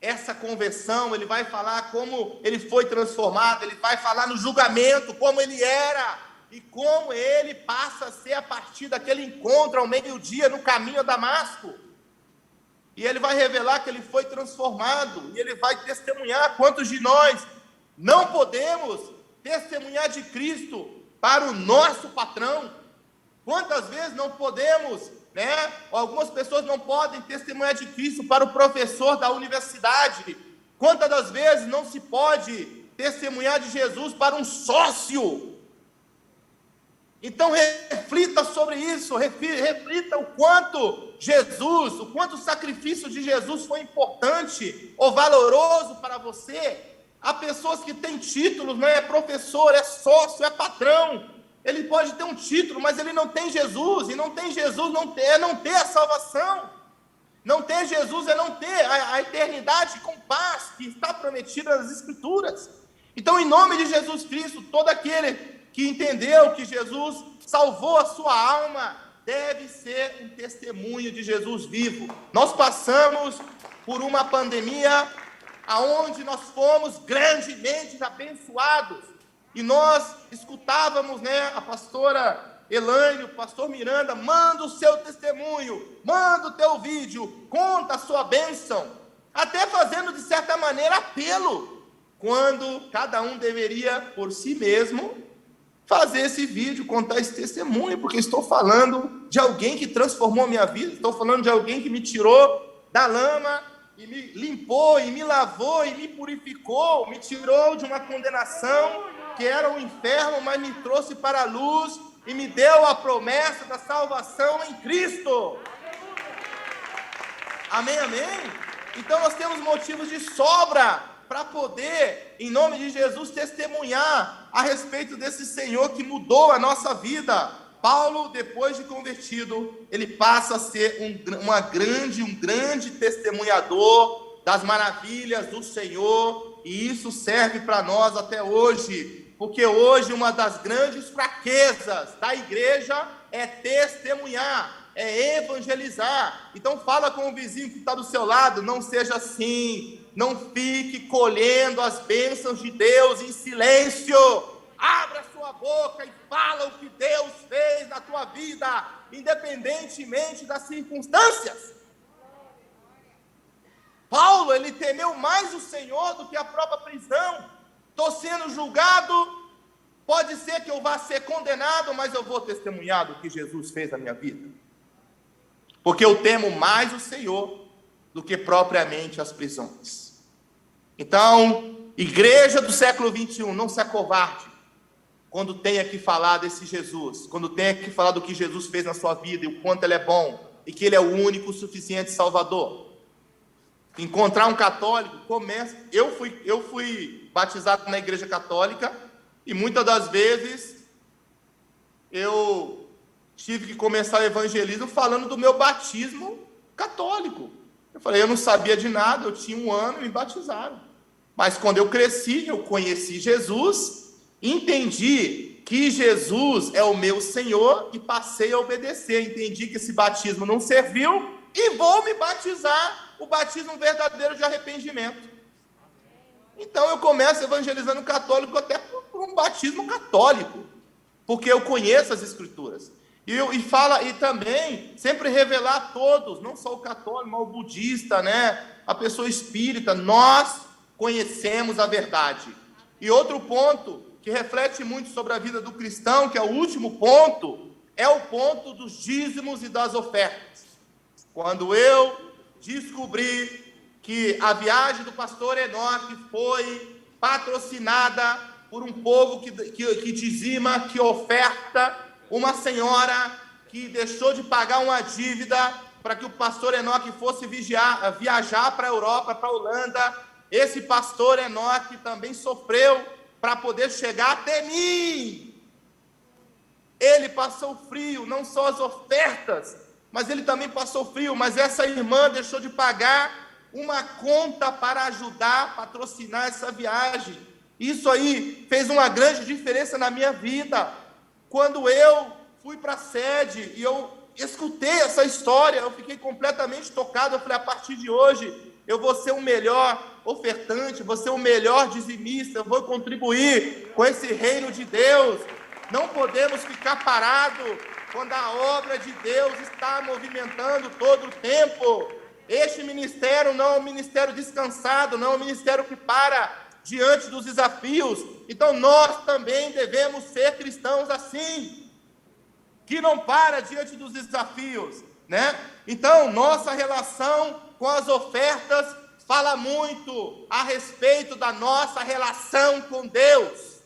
B: essa conversão, ele vai falar como ele foi transformado, ele vai falar no julgamento, como ele era, e como ele passa a ser a partir daquele encontro ao meio-dia no caminho a Damasco. E ele vai revelar que ele foi transformado, e ele vai testemunhar. Quantos de nós não podemos testemunhar de Cristo para o nosso patrão? Quantas vezes não podemos, né? Algumas pessoas não podem testemunhar de Cristo para o professor da universidade. Quantas das vezes não se pode testemunhar de Jesus para um sócio? Então reflita sobre isso, reflita o quanto Jesus, o quanto o sacrifício de Jesus foi importante ou valoroso para você. Há pessoas que têm títulos, não é professor, é sócio, é patrão. Ele pode ter um título, mas ele não tem Jesus. E não tem Jesus é não ter a salvação. Não ter Jesus é não ter a eternidade com paz que está prometida nas Escrituras. Então, em nome de Jesus Cristo, todo aquele que entendeu que Jesus salvou a sua alma, deve ser um testemunho de Jesus vivo. Nós passamos por uma pandemia aonde nós fomos grandemente abençoados. E nós escutávamos, a pastora Elaine, o pastor Miranda, manda o seu testemunho, manda o teu vídeo, conta a sua bênção, até fazendo de certa maneira apelo, quando cada um deveria por si mesmo fazer esse vídeo, contar esse testemunho, porque estou falando de alguém que transformou a minha vida, estou falando de alguém que me tirou da lama, e me limpou, e me lavou, e me purificou, me tirou de uma condenação que era o inferno, mas me trouxe para a luz, e me deu a promessa da salvação em Cristo. Amém, amém? Então nós temos motivos de sobra para poder, em nome de Jesus, testemunhar a respeito desse Senhor que mudou a nossa vida. Paulo, depois de convertido, ele passa a ser um grande testemunhador das maravilhas do Senhor, e isso serve para nós até hoje, porque hoje uma das grandes fraquezas da igreja é testemunhar, é evangelizar. Então fala com o vizinho que está do seu lado, não seja assim, não fique colhendo as bênçãos de Deus em silêncio. Abra sua boca e fala o que Deus fez na tua vida, independentemente das circunstâncias. Paulo, ele temeu mais o Senhor do que a própria prisão. Estou sendo julgado, pode ser que eu vá ser condenado, mas eu vou testemunhar do que Jesus fez na minha vida. Porque eu temo mais o Senhor do que propriamente as prisões. Então, igreja do século 21, não se acovarde quando tenha que falar desse Jesus, quando tenha que falar do que Jesus fez na sua vida e o quanto ele é bom, e que ele é o único suficiente Salvador. Encontrar um católico, começa. Eu fui batizado na igreja católica, e muitas das vezes eu tive que começar o evangelismo falando do meu batismo católico. Eu falei, eu não sabia de nada, eu tinha 1 ano e me batizaram. Mas quando eu cresci, eu conheci Jesus, entendi que Jesus é o meu Senhor e passei a obedecer. Entendi que esse batismo não serviu e vou me batizar, o batismo verdadeiro de arrependimento. Então eu começo evangelizando católico até por um batismo católico, porque eu conheço as Escrituras. E também sempre revelar a todos, não só o católico, mas o budista, a pessoa espírita, nós conhecemos a verdade. E outro ponto que reflete muito sobre a vida do cristão, que é o último ponto, é o ponto dos dízimos e das ofertas. Quando eu descobri que a viagem do pastor Enoque foi patrocinada por um povo que dizima, que oferta, uma senhora que deixou de pagar uma dívida para que o pastor Enoque fosse viajar para a Europa, para a Holanda. Esse pastor Enoque também sofreu para poder chegar até mim. Ele passou frio, não só as ofertas, mas ele também passou frio. Mas essa irmã deixou de pagar uma conta para ajudar, patrocinar essa viagem. Isso aí fez uma grande diferença na minha vida. Quando eu fui para a sede e eu escutei essa história, eu fiquei completamente tocado. Eu falei, a partir de hoje eu vou ser o melhor ofertante, vou ser o melhor dizimista, eu vou contribuir com esse reino de Deus. Não podemos ficar parados quando a obra de Deus está movimentando todo o tempo. Este ministério não é um ministério descansado, não é um ministério que para diante dos desafios. Então nós também devemos ser cristãos assim, que não para diante dos desafios, Então nossa relação com as ofertas fala muito a respeito da nossa relação com Deus.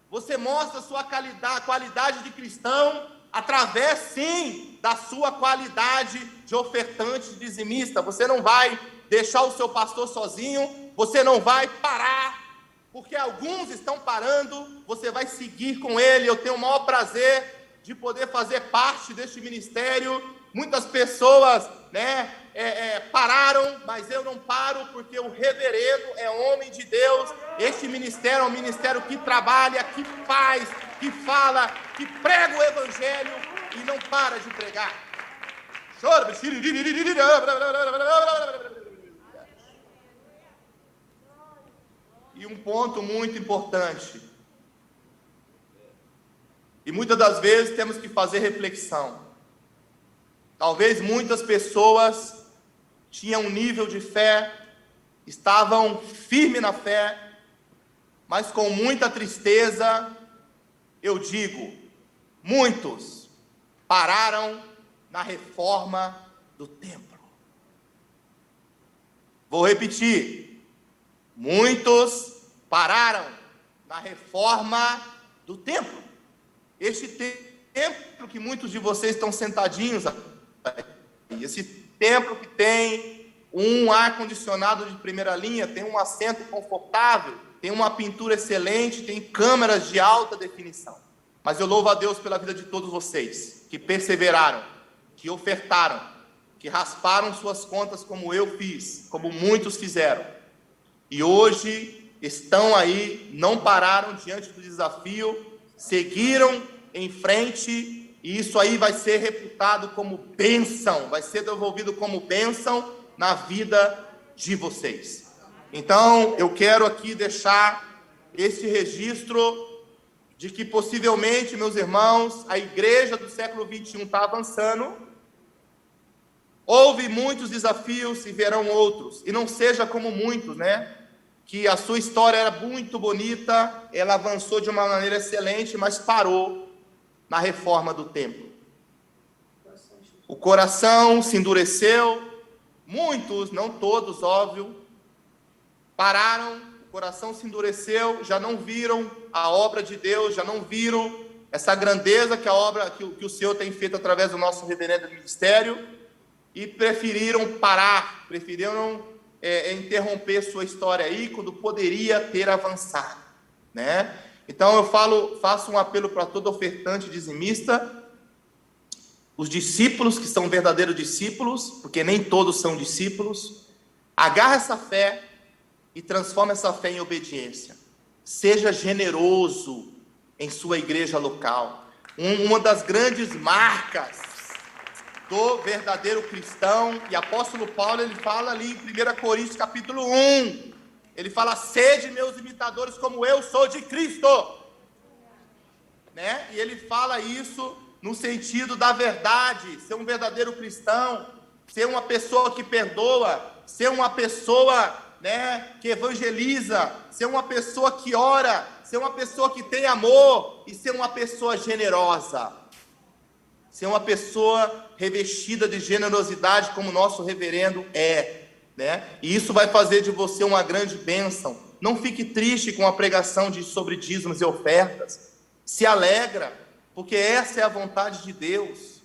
B: Você mostra a sua qualidade de cristão através, sim, da sua qualidade de ofertante, de dizimista. Você não vai deixar o seu pastor sozinho, você não vai parar, porque alguns estão parando, você vai seguir com ele. Eu tenho o maior prazer de poder fazer parte deste ministério. Muitas pessoas, pararam, mas eu não paro, porque o reverendo é homem de Deus. Este ministério é um ministério que trabalha, que faz, que fala, que prega o evangelho e não para de pregar. E um ponto muito importante, e muitas das vezes temos que fazer reflexão. Talvez muitas pessoas tinham um nível de fé, estavam firmes na fé, mas com muita tristeza, eu digo, muitos pararam na reforma do templo. Vou repetir, muitos pararam na reforma do templo. Este templo que muitos de vocês estão sentadinhos, esse templo que tem um ar-condicionado de primeira linha, tem um assento confortável, tem uma pintura excelente, tem câmeras de alta definição. Mas eu louvo a Deus pela vida de todos vocês, que perseveraram, que ofertaram, que rasparam suas contas como eu fiz, como muitos fizeram. E hoje estão aí, não pararam diante do desafio, seguiram em frente. E isso aí vai ser reputado como bênção, vai ser devolvido como bênção na vida de vocês. Então, eu quero aqui deixar esse registro de que possivelmente, meus irmãos, a igreja do século 21 está avançando. Houve muitos desafios e virão outros. E não seja como muitos, que a sua história era muito bonita, ela avançou de uma maneira excelente, mas parou na reforma do templo. O coração se endureceu, muitos, não todos, óbvio, pararam, o coração se endureceu, já não viram a obra de Deus, já não viram essa grandeza que a obra que o Senhor tem feito através do nosso reverendo ministério, e preferiram parar, preferiram interromper sua história aí, quando poderia ter avançado, Então eu faço um apelo para todo ofertante dizimista, os discípulos que são verdadeiros discípulos, porque nem todos são discípulos, agarra essa fé e transforma essa fé em obediência. Seja generoso em sua igreja local. Uma das grandes marcas do verdadeiro cristão, e apóstolo Paulo, ele fala ali em 1 Coríntios capítulo 1, ele fala: sede meus imitadores como eu sou de Cristo, e ele fala isso no sentido da verdade, ser um verdadeiro cristão, ser uma pessoa que perdoa, ser uma pessoa que evangeliza, ser uma pessoa que ora, ser uma pessoa que tem amor, e ser uma pessoa generosa, ser uma pessoa revestida de generosidade, como o nosso reverendo é, e isso vai fazer de você uma grande bênção. Não fique triste com a pregação sobre dízimos e ofertas, se alegra, porque essa é a vontade de Deus.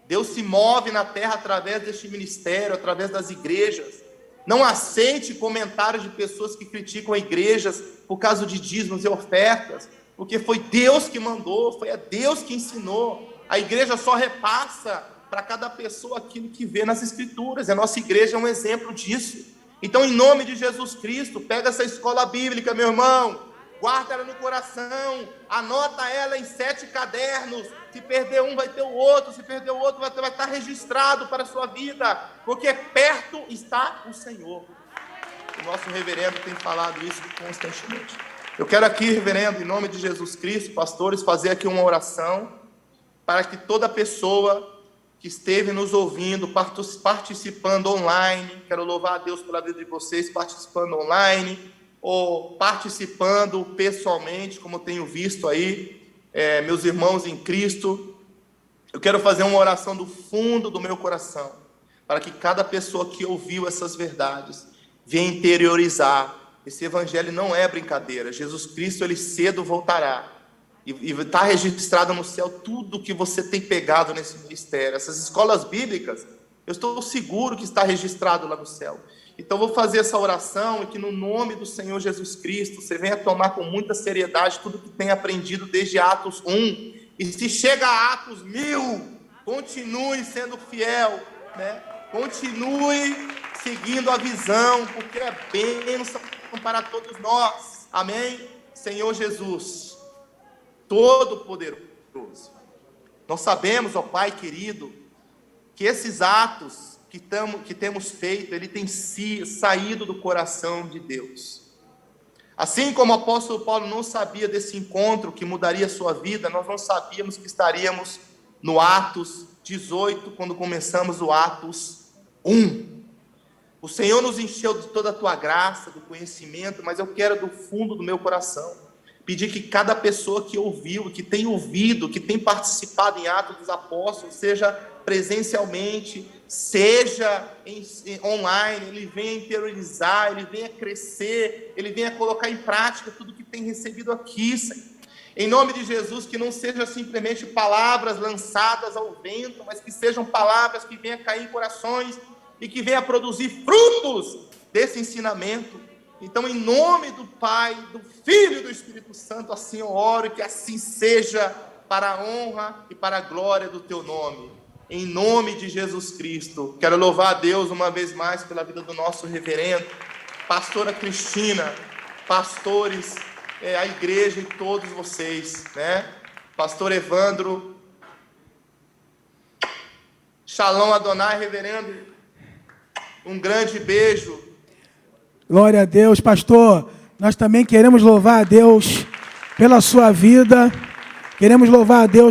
B: Deus se move na terra através deste ministério, através das igrejas. Não aceite comentários de pessoas que criticam igrejas por causa de dízimos e ofertas, porque foi Deus que mandou, foi a Deus que ensinou. A igreja só repassa para cada pessoa aquilo que vê nas escrituras. A nossa igreja é um exemplo disso. Então, em nome de Jesus Cristo, pega essa escola bíblica, meu irmão, guarda ela no coração, anota ela em 7 cadernos. Se perder um, vai ter o outro. Se perder o outro, vai estar registrado para a sua vida, porque perto está o Senhor. O nosso reverendo tem falado isso constantemente. Eu quero aqui, reverendo, em nome de Jesus Cristo, pastores, fazer aqui uma oração para que toda pessoa que esteve nos ouvindo, participando online, quero louvar a Deus pela vida de vocês, participando online, ou participando pessoalmente, como tenho visto aí, meus irmãos em Cristo, eu quero fazer uma oração do fundo do meu coração, para que cada pessoa que ouviu essas verdades venha interiorizar. Esse evangelho não é brincadeira. Jesus Cristo, ele cedo voltará, e está registrado no céu tudo que você tem pegado nesse ministério. Essas escolas bíblicas, eu estou seguro que está registrado lá no céu. Então vou fazer essa oração e que no nome do Senhor Jesus Cristo você venha tomar com muita seriedade tudo que tem aprendido desde Atos 1. E se chega a Atos 1000, continue sendo fiel, né? Continue seguindo a visão, porque é bênção para todos nós. Amém? Senhor Jesus, Todo-Poderoso, nós sabemos, ó Pai querido, que esses atos que temos feito, ele tem saído do coração de Deus. Assim como o apóstolo Paulo não sabia desse encontro que mudaria a sua vida, nós não sabíamos que estaríamos no Atos 18, quando começamos o Atos 1. O Senhor nos encheu de toda a tua graça, do conhecimento, mas eu quero do fundo do meu coração pedir que cada pessoa que ouviu, que tem ouvido, que tem participado em Atos dos Apóstolos, seja presencialmente, seja online, ele venha interiorizar, ele venha crescer, ele venha colocar em prática tudo que tem recebido aqui, Senhor. Em nome de Jesus, que não sejam simplesmente palavras lançadas ao vento, mas que sejam palavras que venham cair em corações e que venham produzir frutos desse ensinamento. Então, em nome do Pai, do Filho e do Espírito Santo, assim eu oro e que assim seja, para a honra e para a glória do teu nome. Em nome de Jesus Cristo. Quero louvar a Deus uma vez mais pela vida do nosso reverendo, pastora Cristina, pastores, a igreja e todos vocês, né? Pastor Evandro, Shalom Adonai, reverendo, um grande beijo.
A: Glória a Deus, pastor. Nós também queremos louvar a Deus pela sua vida. Queremos louvar a Deus